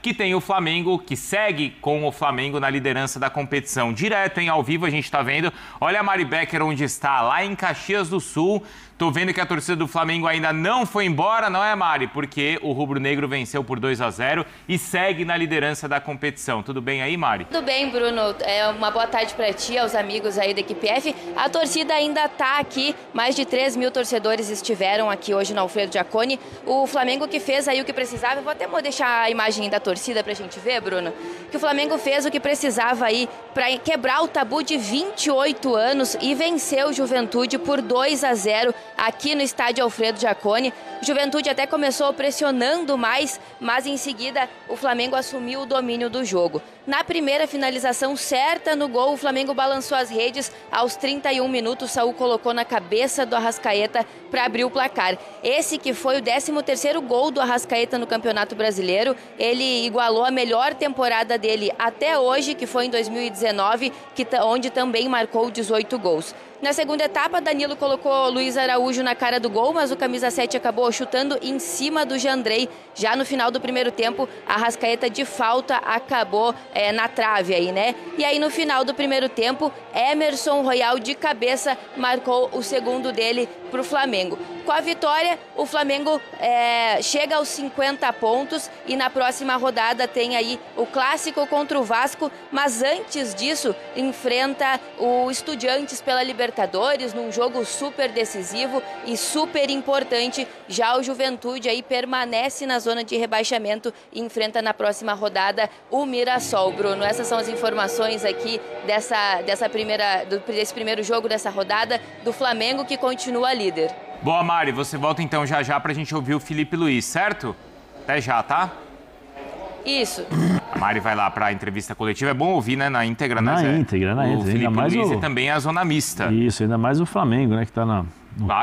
que tem o Flamengo, que segue com o Flamengo na liderança da competição. Direto, ao vivo, a gente está vendo. Olha a Mari Becker onde está, lá em Caxias do Sul. Tô vendo que a torcida do Flamengo ainda não foi embora, não é, Mari? Porque o rubro-negro venceu por 2-0 e segue na liderança da competição. Tudo bem aí, Mari? Tudo bem, Bruno. Uma boa tarde para ti, aos amigos aí da equipe F. A torcida ainda está aqui, mais de 3 mil torcedores estiveram aqui hoje no Alfredo Jaconi. O Flamengo que fez aí o que precisava, eu vou até deixar a imagem da torcida pra gente ver, Bruno, que o Flamengo fez o que precisava aí para quebrar o tabu de 28 anos e venceu o Juventude por 2-0 aqui no estádio Alfredo Jaconi. O Juventude até começou pressionando mais, mas em seguida o Flamengo assumiu o domínio do jogo. Na primeira finalização certa no gol, o Flamengo balançou as redes. Aos 31 minutos, Saúl colocou na cabeça do Arrascaeta para abrir o placar. Esse que foi o 13º gol do Arrascaeta no Campeonato Brasileiro. Ele igualou a melhor temporada dele até hoje, que foi em 2019, onde também marcou 18 gols. Na segunda etapa, Danilo colocou Luiz Araújo na cara do gol, mas o camisa 7 acabou chutando em cima do Jandrei. Já no final do primeiro tempo, a Arrascaeta de falta acabou na trave aí, né? E aí no final do primeiro tempo, Emerson Royal de cabeça marcou o segundo dele para o Flamengo. Com a vitória, o Flamengo chega aos 50 pontos e na próxima rodada tem aí o clássico contra o Vasco, mas antes disso enfrenta o Estudiantes pela Libertadores num jogo super decisivo e super importante. Já o Juventude aí permanece na zona de rebaixamento e enfrenta na próxima rodada o Mirassol. Bruno, essas são as informações aqui desse primeiro jogo dessa rodada do Flamengo, que continua líder. Boa, Mari. Você volta então já pra gente ouvir o Felipe Luiz, certo? Até já, tá? Isso. A Mari vai lá pra entrevista coletiva. É bom ouvir, né? Na íntegra, né, Zé? Na íntegra. O Felipe Luiz e também a zona mista. Isso, ainda mais o Flamengo, né? Que tá no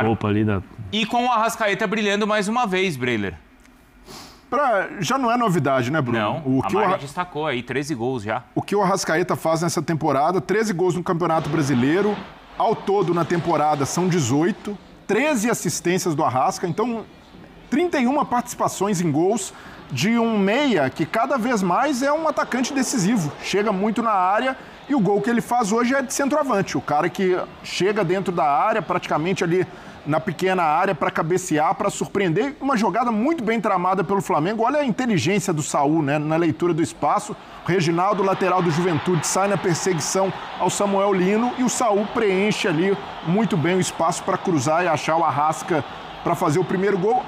topo ali da... E com o Arrascaeta brilhando mais uma vez, Breiler. Já não é novidade, né, Bruno? Não, a Mari destacou aí, 13 gols já. O que o Arrascaeta faz nessa temporada, 13 gols no Campeonato Brasileiro. Ao todo, na temporada, são 18. 13 assistências do Arrasca, então 31 participações em gols de um meia que cada vez mais é um atacante decisivo, chega muito na área e o gol que ele faz hoje é de centroavante, o cara que chega dentro da área, praticamente ali na pequena área para cabecear, para surpreender, uma jogada muito bem tramada pelo Flamengo. Olha a inteligência do Saúl, né, na leitura do espaço. O Reginaldo, lateral do Juventude, sai na perseguição ao Samuel Lino e o Saúl preenche ali muito bem o espaço para cruzar e achar o Arrasca para fazer o primeiro gol.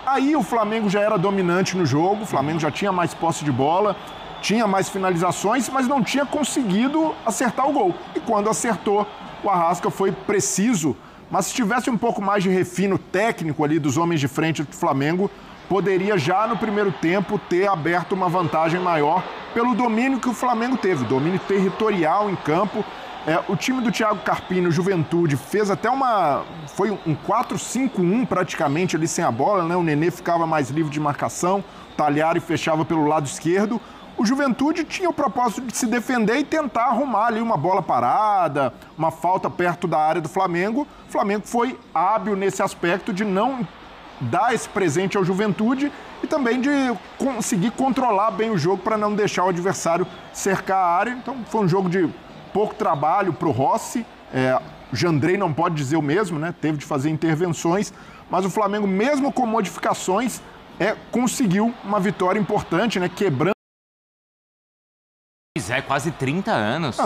Aí o Flamengo já era dominante no jogo, o Flamengo já tinha mais posse de bola, tinha mais finalizações, mas não tinha conseguido acertar o gol. E quando acertou, o Arrasca foi preciso. Mas se tivesse um pouco mais de refino técnico ali dos homens de frente do Flamengo, poderia já no primeiro tempo ter aberto uma vantagem maior pelo domínio que o Flamengo teve, domínio territorial em campo. O time do Thiago Carpini, o Juventude, fez até foi um 4-5-1 praticamente ali sem a bola, né? O Nenê ficava mais livre de marcação, o Talhari fechava pelo lado esquerdo. O Juventude tinha o propósito de se defender e tentar arrumar ali uma bola parada, uma falta perto da área do Flamengo. O Flamengo foi hábil nesse aspecto de não dar esse presente ao Juventude e também de conseguir controlar bem o jogo para não deixar o adversário cercar a área. Então foi um jogo de pouco trabalho para o Rossi. O Jandrei não pode dizer o mesmo, né? Teve de fazer intervenções, mas o Flamengo, mesmo com modificações, conseguiu uma vitória importante, né? Quebrando. Quase 30 anos.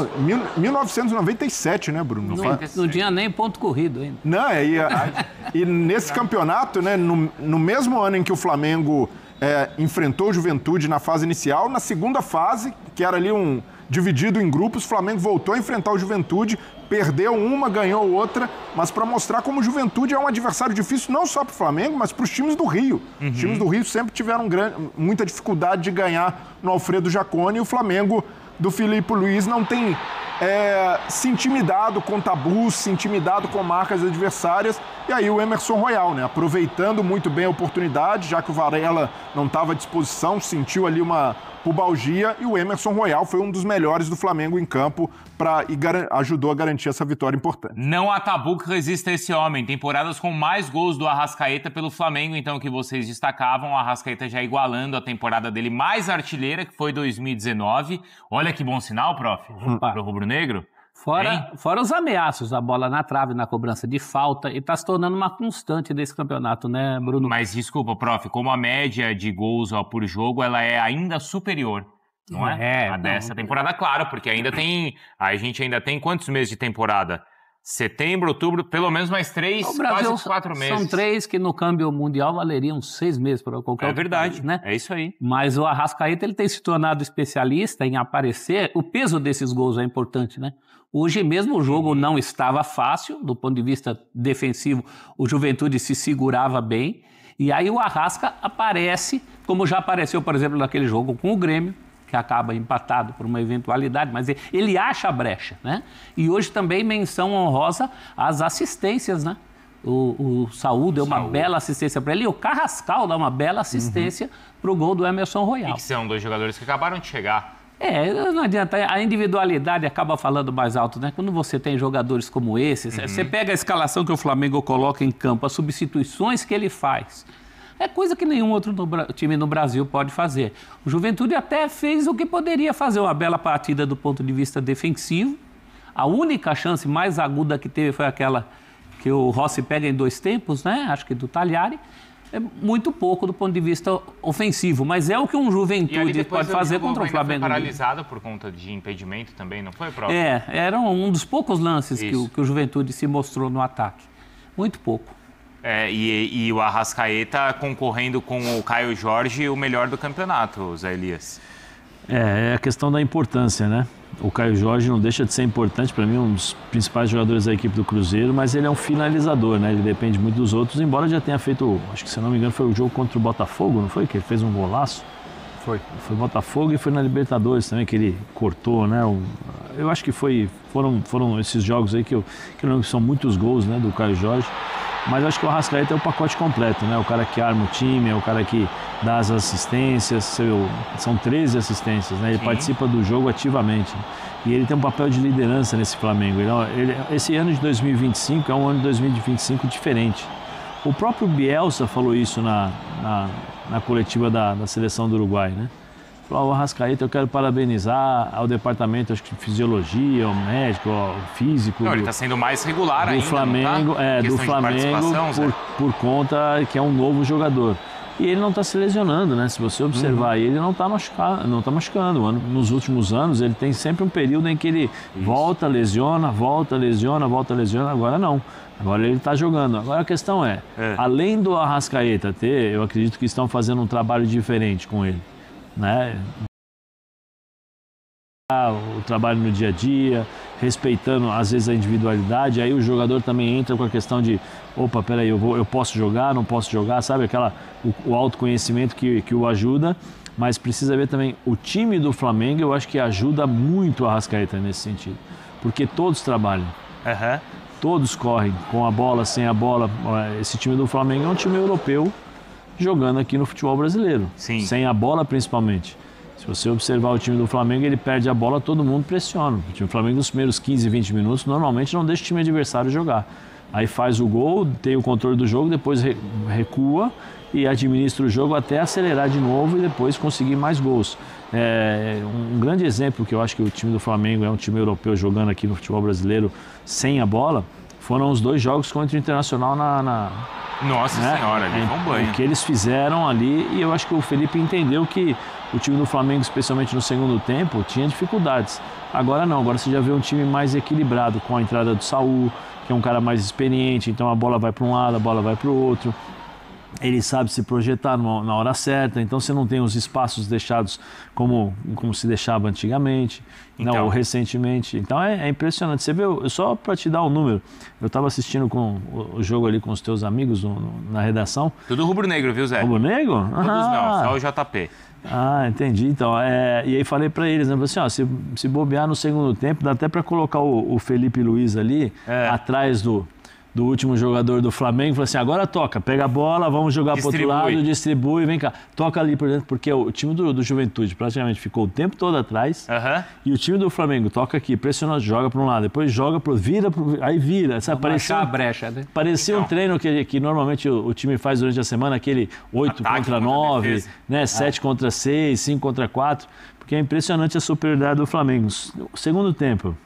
1997, né, Bruno? Não tinha nem ponto corrido ainda. Não, e nesse campeonato, né, no mesmo ano em que o Flamengo enfrentou o Juventude na fase inicial, na segunda fase, que era ali dividido em grupos, o Flamengo voltou a enfrentar o Juventude, perdeu uma, ganhou outra, mas para mostrar como o Juventude é um adversário difícil não só para o Flamengo, mas para os times do Rio. Uhum. Os times do Rio sempre tiveram muita dificuldade de ganhar no Alfredo Jaconi e o Flamengo do Felipe Luiz não tem se intimidado com tabus, se intimidado com marcas adversárias E aí o Emerson Royal, né? Aproveitando muito bem a oportunidade, já que o Varela não estava à disposição, sentiu ali uma pubalgia, e o Emerson Royal foi um dos melhores do Flamengo em campo e ajudou a garantir essa vitória importante. Não há tabu que resista a esse homem. Temporadas com mais gols do Arrascaeta pelo Flamengo, então, que vocês destacavam. O Arrascaeta já igualando a temporada dele mais artilheira, que foi 2019. Olha que bom sinal, prof, para o rubro-negro. Fora os ameaços, a bola na trave, na cobrança de falta, e está se tornando uma constante desse campeonato, né, Bruno? Mas desculpa, prof, como a média de gols por jogo, ela é ainda superior, não é? A dessa temporada, claro, porque a gente ainda tem quantos meses de temporada? Setembro, outubro, pelo menos mais 3, quase 4 meses. São 3 que no câmbio mundial valeriam 6 meses para qualquer outro verdade, país, né? É isso aí. Mas o Arrascaeta, ele tem se tornado especialista em aparecer. O peso desses gols é importante, né? Hoje mesmo o jogo não estava fácil, do ponto de vista defensivo, o Juventude se segurava bem, e aí o Arrasca aparece, como já apareceu, por exemplo, naquele jogo com o Grêmio, que acaba empatado por uma eventualidade, mas ele acha a brecha, né? E hoje também menção honrosa às assistências, né? O Saúl deu uma bela assistência para ele, e o Carrascal dá uma bela assistência para o gol do Emerson Royal. E que são 2 jogadores que acabaram de chegar. Não adianta, a individualidade acaba falando mais alto, né? Quando você tem jogadores como esses, você pega a escalação que o Flamengo coloca em campo, as substituições que ele faz, é coisa que nenhum outro time no Brasil pode fazer. O Juventude até fez o que poderia fazer, uma bela partida do ponto de vista defensivo. A única chance mais aguda que teve foi aquela que o Rossi pega em 2 tempos, né? Acho que do Talhari. É muito pouco do ponto de vista ofensivo, mas é o que um Juventude pode fazer contra o Flamengo. Foi paralisado por conta de impedimento também, não foi, próprio? Era um dos poucos lances que o Juventude se mostrou no ataque. Muito pouco. E o Arrascaeta concorrendo com o Caio Jorge, o melhor do campeonato, Zé Elias. É a questão da importância, né? O Caio Jorge não deixa de ser importante, para mim, um dos principais jogadores da equipe do Cruzeiro, mas ele é um finalizador, né? Ele depende muito dos outros, embora já tenha feito, acho que se não me engano, foi o jogo contra o Botafogo, não foi? Que ele fez um golaço? Foi Botafogo e foi na Libertadores também, que ele cortou, né? Eu acho que foram esses jogos aí que eu lembro que são muitos gols, né, do Caio Jorge. Mas eu acho que o Arrascaeta é o pacote completo, né? O cara que arma o time, é o cara que dá as assistências, são 13 assistências, né? Ele participa do jogo ativamente. E ele tem um papel de liderança nesse Flamengo. Esse ano de 2025 é um ano de 2025 diferente. O próprio Bielsa falou isso na coletiva da seleção do Uruguai, né? Falou, o Arrascaeta, eu quero parabenizar ao departamento, acho que de fisiologia, ao médico, ao físico. Não, ele está sendo mais regular ainda, Flamengo, não tá? Do Flamengo, por conta que é um novo jogador. E ele não está se lesionando, né? Se você observar, ele não está machucando. Nos últimos anos, ele tem sempre um período em que ele volta, lesiona. Agora não. Agora ele está jogando. Agora a questão além do Arrascaeta eu acredito que estão fazendo um trabalho diferente com ele, né? O trabalho no dia a dia, respeitando às vezes a individualidade, aí o jogador também entra com a questão de opa, peraí, eu posso jogar, não posso jogar, sabe? O autoconhecimento que o ajuda, mas precisa ver também o time do Flamengo, eu acho que ajuda muito o Arrascaeta nesse sentido, porque todos trabalham, todos correm, com a bola, sem a bola. Esse time do Flamengo é um time europeu jogando aqui no futebol brasileiro, sem a bola principalmente. Se você observar o time do Flamengo, ele perde a bola, todo mundo pressiona. O time do Flamengo, nos primeiros 15, 20 minutos, normalmente não deixa o time adversário jogar. Aí faz o gol, tem o controle do jogo, depois recua e administra o jogo até acelerar de novo e depois conseguir mais gols. Um grande exemplo que eu acho que o time do Flamengo é um time europeu jogando aqui no futebol brasileiro sem a bola, foram os 2 jogos contra o Internacional Nossa Senhora, ali foi um banho. O que eles fizeram ali, e eu acho que o Felipe entendeu que o time do Flamengo, especialmente no segundo tempo, tinha dificuldades. Agora não, agora você já vê um time mais equilibrado, com a entrada do Saúl, que é um cara mais experiente, então a bola vai para um lado, a bola vai para o outro. Ele sabe se projetar na hora certa, então você não tem os espaços deixados como se deixava antigamente, ou recentemente. Então é impressionante. Você vê, só para te dar um número, eu estava assistindo o jogo ali com os teus amigos na redação. Tudo rubro-negro, viu, Zé? Rubro-negro? Todos não, só o JP. Entendi. Então, e aí falei para eles, né, assim, se bobear no segundo tempo, dá até para colocar o Felipe Luiz ali, atrás do do último jogador do Flamengo, falou assim, agora toca, pega a bola, vamos jogar pro outro lado, distribui, vem cá, toca ali por dentro, porque o time do Juventude praticamente ficou o tempo todo atrás, e o time do Flamengo toca aqui, pressiona, joga para um lado, depois joga aí vira, sabe? Parecia a brecha, né? Parecia um treino que normalmente o time faz durante a semana, aquele 8 contra 9, né? 7 contra 6, 5 contra 4, porque é impressionante a superioridade do Flamengo. Segundo tempo,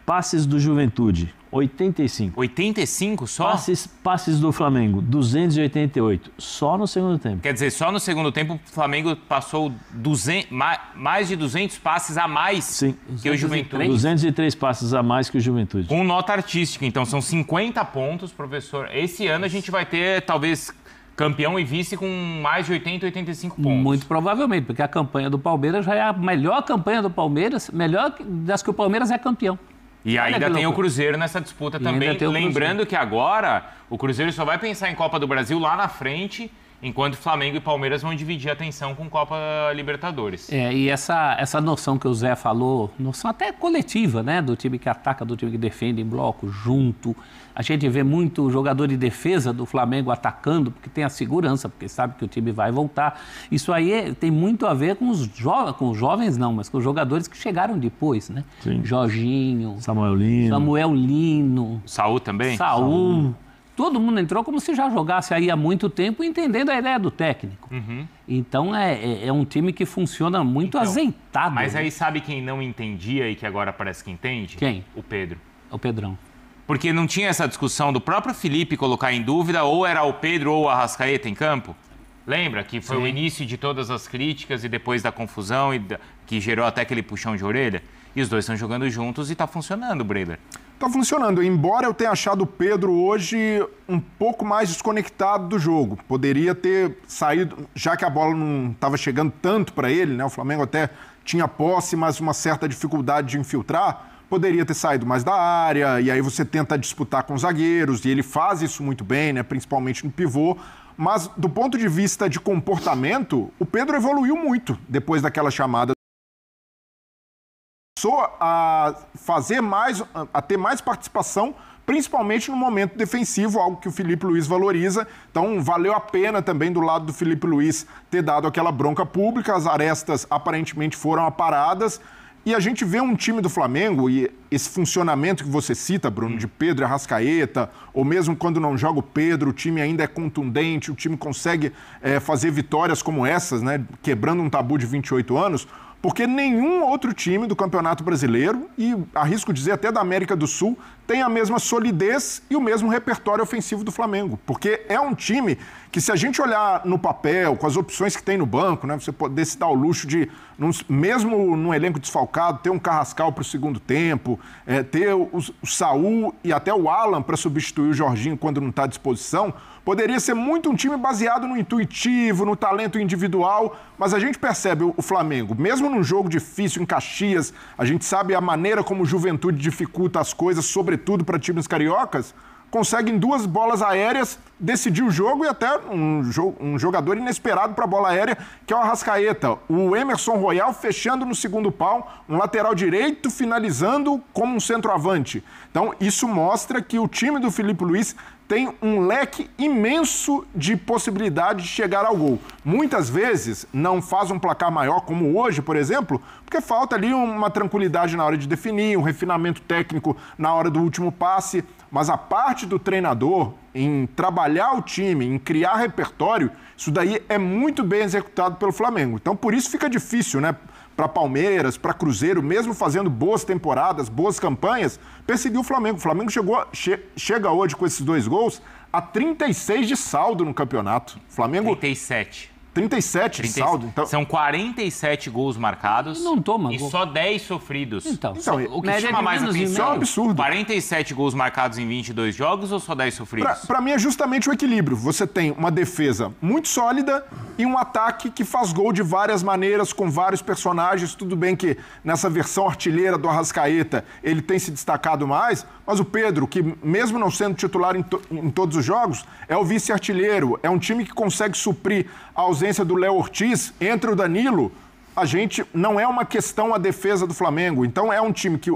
passes do Juventude, 85. 85 só? Passes do Flamengo, 288. Só no segundo tempo. Quer dizer, só no segundo tempo o Flamengo passou mais de 200 passes a mais que o Juventude. 203 passes a mais que o Juventude. Com nota artística, então são 50 pontos, professor. Esse ano a gente vai ter, talvez, campeão e vice com mais de 80, 85 pontos. Muito provavelmente, porque a campanha do Palmeiras já é a melhor campanha do Palmeiras, melhor das que o Palmeiras é campeão. E ainda tem o Cruzeiro nessa disputa também. Lembrando que agora o Cruzeiro só vai pensar em Copa do Brasil lá na frente, enquanto Flamengo e Palmeiras vão dividir a atenção com Copa Libertadores. E essa noção que o Zé falou, noção até coletiva, né? Do time que ataca, do time que defende em bloco, junto. A gente vê muito jogador de defesa do Flamengo atacando, porque tem a segurança, porque sabe que o time vai voltar. Isso aí tem muito a ver com os jovens não, mas com os jogadores que chegaram depois, né? Sim. Jorginho, Samuel Lino. Saul também? Saul. Todo mundo entrou como se já jogasse aí há muito tempo, entendendo a ideia do técnico. Então, é um time que funciona muito azeitado. Mas aí sabe quem não entendia e que agora parece que entende? Quem? O Pedro. O Pedrão. Porque não tinha essa discussão do próprio Felipe colocar em dúvida ou era o Pedro ou o Arrascaeta em campo? Lembra que foi o início de todas as críticas e depois da confusão que gerou até aquele puxão de orelha? E os dois estão jogando juntos e está funcionando, Breler. Tá funcionando, embora eu tenha achado o Pedro hoje um pouco mais desconectado do jogo. Poderia ter saído, já que a bola não estava chegando tanto para ele, né? O Flamengo até tinha posse, mas uma certa dificuldade de infiltrar. Poderia ter saído mais da área, e aí você tenta disputar com os zagueiros, e ele faz isso muito bem, né? Principalmente no pivô. Mas do ponto de vista de comportamento, o Pedro evoluiu muito depois daquela chamada. Começou a ter mais participação, principalmente no momento defensivo, algo que o Felipe Luiz valoriza. Então, valeu a pena também do lado do Felipe Luiz ter dado aquela bronca pública, as arestas aparentemente foram aparadas, e a gente vê um time do Flamengo, e esse funcionamento que você cita, Bruno, de Pedro e Arrascaeta, ou mesmo quando não joga o Pedro, o time ainda é contundente, o time consegue fazer vitórias como essas, né, quebrando um tabu de 28 anos, porque nenhum outro time do Campeonato Brasileiro, e arrisco dizer até da América do Sul, tem a mesma solidez e o mesmo repertório ofensivo do Flamengo. Porque é um time que, se a gente olhar no papel, com as opções que tem no banco, né, você poder se dar o luxo de, mesmo num elenco desfalcado, ter um Carrascal para o segundo tempo, ter o Saul e até o Alan para substituir o Jorginho quando não está à disposição, poderia ser muito um time baseado no intuitivo, no talento individual, mas a gente percebe o Flamengo, mesmo num jogo difícil em Caxias, a gente sabe a maneira como o Juventude dificulta as coisas, sobretudo para times cariocas, consegue em 2 bolas aéreas decidir o jogo e até um jogador inesperado para a bola aérea, que é o Arrascaeta. O Emerson Royal fechando no segundo pau, um lateral direito finalizando como um centroavante. Então, isso mostra que o time do Felipe Luiz tem um leque imenso de possibilidade de chegar ao gol. Muitas vezes não faz um placar maior, como hoje, por exemplo, porque falta ali uma tranquilidade na hora de definir, um refinamento técnico na hora do último passe, mas a parte do treinador em trabalhar o time, em criar repertório, isso daí é muito bem executado pelo Flamengo. Então, por isso fica difícil, né? Para Palmeiras, para Cruzeiro, mesmo fazendo boas temporadas, boas campanhas, perseguiu o Flamengo. O Flamengo chega hoje com esses 2 gols a 36 de saldo no campeonato. Flamengo 37 de saldo. Então... São 47 gols marcados não toma e gol. Só 10 sofridos. Então o que chama mais atenção isso é um absurdo. 47 gols marcados em 22 jogos ou só 10 sofridos? Para mim é justamente o equilíbrio. Você tem uma defesa muito sólida e um ataque que faz gol de várias maneiras, com vários personagens. Tudo bem que nessa versão artilheira do Arrascaeta ele tem se destacado mais, mas o Pedro, que mesmo não sendo titular em todos os jogos, é o vice-artilheiro, é um time que consegue suprir a ausência do Léo Ortiz, entre o Danilo, não é uma questão a defesa do Flamengo. Então é um time que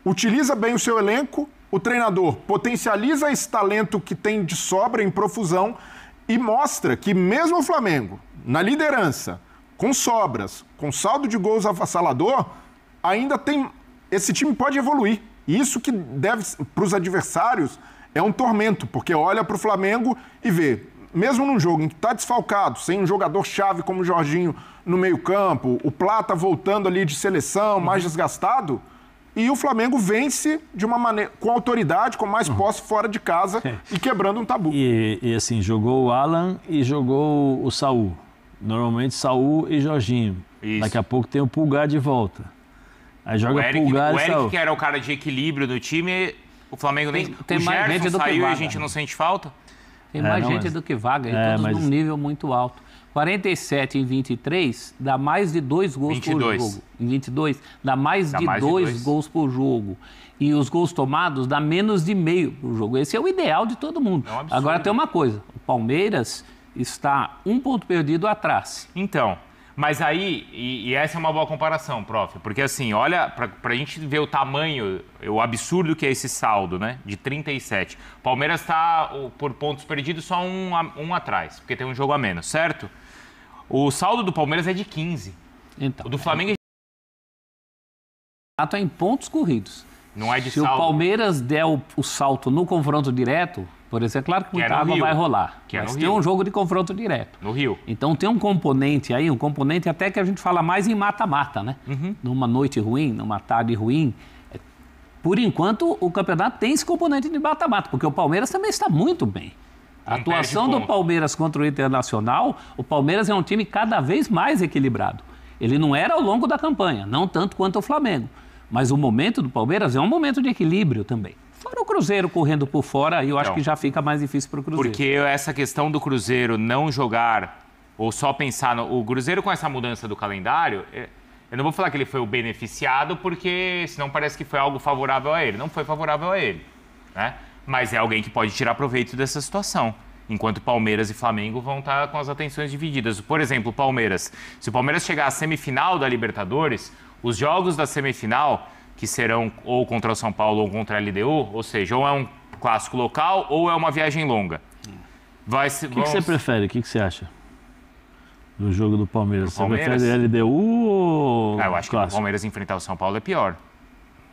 utiliza bem o seu elenco, o treinador potencializa esse talento que tem de sobra em profusão e mostra que mesmo o Flamengo, na liderança, com sobras, com saldo de gols avassalador, ainda tem... Esse time pode evoluir. E isso que deve, para os adversários, é um tormento, porque olha para o Flamengo e vê, mesmo num jogo em que está desfalcado, sem um jogador-chave como o Jorginho no meio-campo, o Plata voltando ali de seleção, mais desgastado, e o Flamengo vence de uma maneira, com autoridade, com mais posse fora de casa e quebrando um tabu. E assim, jogou o Alan e jogou o Saul. Normalmente Saul e Jorginho. Isso. Daqui a pouco tem o Pulgar de volta. Aí joga Pulgar e Saul. O Eric, que era o cara de equilíbrio do time, o Flamengo nem... Tem o mais gente Gerson do que saiu e a vaga. gente não sente falta? Tem mais gente do que vaga, e todos num nível muito alto. 47 em 23 dá mais de 2 gols 22. por jogo. Em 22 dá mais de 2 gols por jogo. E os gols tomados dá menos de meio por jogo. Esse é o ideal de todo mundo. É um absurdo. Agora tem uma coisa, o Palmeiras está 1 ponto perdido atrás. Então, mas aí, e essa é uma boa comparação, prof, porque assim, olha, pra gente ver o tamanho, o absurdo que é esse saldo, né, de 37. O Palmeiras está, por pontos perdidos, só um atrás, porque tem um jogo a menos, certo? O saldo do Palmeiras é de 15. Então, O do Flamengo é em pontos corridos. não é de Se saldo. o Palmeiras der o salto no confronto direto, por exemplo, claro que Que é muita no água Rio. vai rolar, Que é mas no tem Rio. um jogo de confronto direto. No Rio. Então tem um componente aí, até que a gente fala mais em mata-mata, né? Numa noite ruim, numa tarde ruim. Por enquanto, o campeonato tem esse componente de mata-mata, porque o Palmeiras também está muito bem. A Não atuação perde do ponto. Palmeiras contra o Internacional, o Palmeiras é um time cada vez mais equilibrado. Ele não era ao longo da campanha, não tanto quanto o Flamengo. Mas o momento do Palmeiras é um momento de equilíbrio também. Fora o Cruzeiro correndo por fora, aí eu acho Então, que já fica mais difícil para o Cruzeiro. Porque essa questão do Cruzeiro não jogar, ou só pensar no... O Cruzeiro com essa mudança do calendário, eu não vou falar que ele foi o beneficiado, porque senão parece que foi algo favorável a ele. Não foi favorável a ele, né? Mas é alguém que pode tirar proveito dessa situação. Enquanto Palmeiras e Flamengo vão estar com as atenções divididas. Por exemplo, o Palmeiras. Se o Palmeiras chegar à semifinal da Libertadores, os jogos da semifinal, que serão ou contra o São Paulo ou contra a LDU, ou seja, ou é um clássico local ou é uma viagem longa. O que você prefere? O que você acha do jogo do Palmeiras? Palmeiras? Você prefere LDU ou Eu acho que o clássico? Palmeiras enfrentar o São Paulo é pior.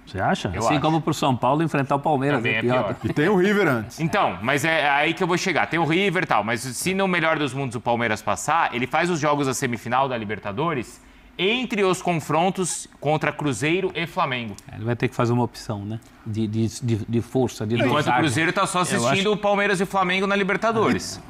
Você acha? Eu Assim acho. como para o São Paulo enfrentar o Palmeiras. Também é pior. E tem o River antes. Então, mas é aí que eu vou chegar. Tem o River e tal, mas se no melhor dos mundos o Palmeiras passar, ele faz os jogos da semifinal da Libertadores entre os confrontos contra Cruzeiro e Flamengo. Ele vai ter que fazer uma opção, né? De força, de Enquanto o dosagem. Cruzeiro está só assistindo o Palmeiras e o Flamengo na Libertadores.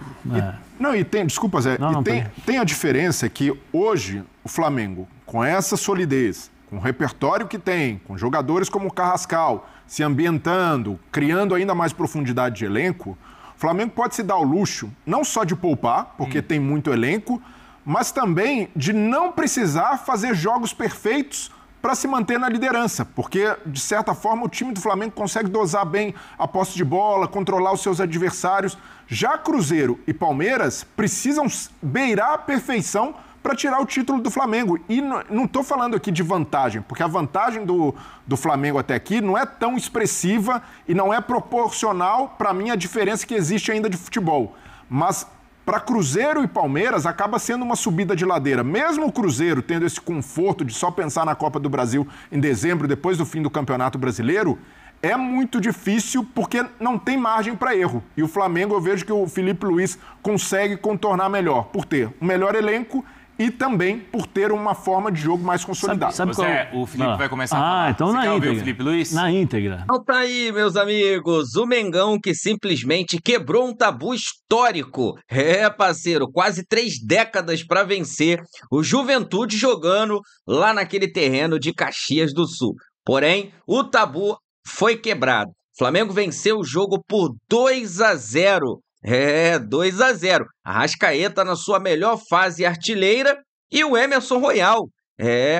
Não, e tem, desculpa, Zé, Não, não, tem a diferença que hoje o Flamengo, com essa solidez, com o repertório que tem, com jogadores como o Carrascal, se ambientando, criando ainda mais profundidade de elenco, o Flamengo pode se dar o luxo não só de poupar, porque tem muito elenco, mas também de não precisar fazer jogos perfeitos para se manter na liderança, porque, de certa forma, o time do Flamengo consegue dosar bem a posse de bola, controlar os seus adversários. Já Cruzeiro e Palmeiras precisam beirar a perfeição para tirar o título do Flamengo. E não estou falando aqui de vantagem, porque a vantagem do Flamengo até aqui não é tão expressiva e não é proporcional, para mim, à diferença que existe ainda de futebol. Mas para Cruzeiro e Palmeiras acaba sendo uma subida de ladeira. Mesmo o Cruzeiro tendo esse conforto de só pensar na Copa do Brasil em dezembro, depois do fim do Campeonato Brasileiro, é muito difícil porque não tem margem para erro. E o Flamengo, eu vejo que o Felipe Luiz consegue contornar melhor, por ter um melhor elenco e também por ter uma forma de jogo mais consolidada. Sabe Zé, o Felipe vai começar a falar. então Você na quer ouvir íntegra. o Felipe Luiz? Na íntegra. Então tá aí, meus amigos, o Mengão que simplesmente quebrou um tabu histórico. Parceiro, quase 3 décadas para vencer o Juventude jogando lá naquele terreno de Caxias do Sul. Porém, o tabu foi quebrado. O Flamengo venceu o jogo por 2-0. 2-0. Arrascaeta na sua melhor fase artilheira e o Emerson Royal.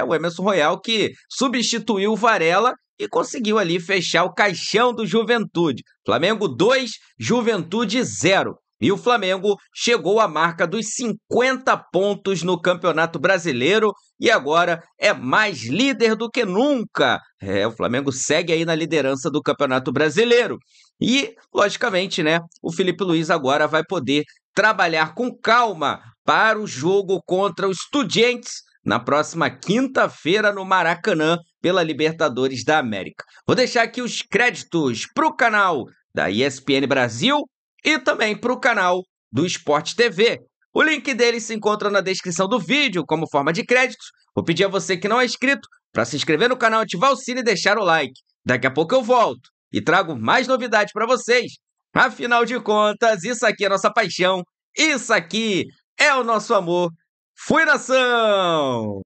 O Emerson Royal que substituiu o Varela e conseguiu ali fechar o caixão do Juventude. Flamengo 2, Juventude 0. e o Flamengo chegou à marca dos 50 pontos no Campeonato Brasileiro e agora é mais líder do que nunca. O Flamengo segue aí na liderança do Campeonato Brasileiro. E, logicamente, né, o Felipe Luiz agora vai poder trabalhar com calma para o jogo contra o Estudiantes na próxima quinta-feira no Maracanã pela Libertadores da América. Vou deixar aqui os créditos para o canal da ESPN Brasil e também para o canal do Sport TV. O link deles se encontra na descrição do vídeo como forma de créditos. Vou pedir a você que não é inscrito para se inscrever no canal, ativar o sino e deixar o like. Daqui a pouco eu volto e trago mais novidades para vocês. Afinal de contas, isso aqui é nossa paixão, isso aqui é o nosso amor. Fui, nação!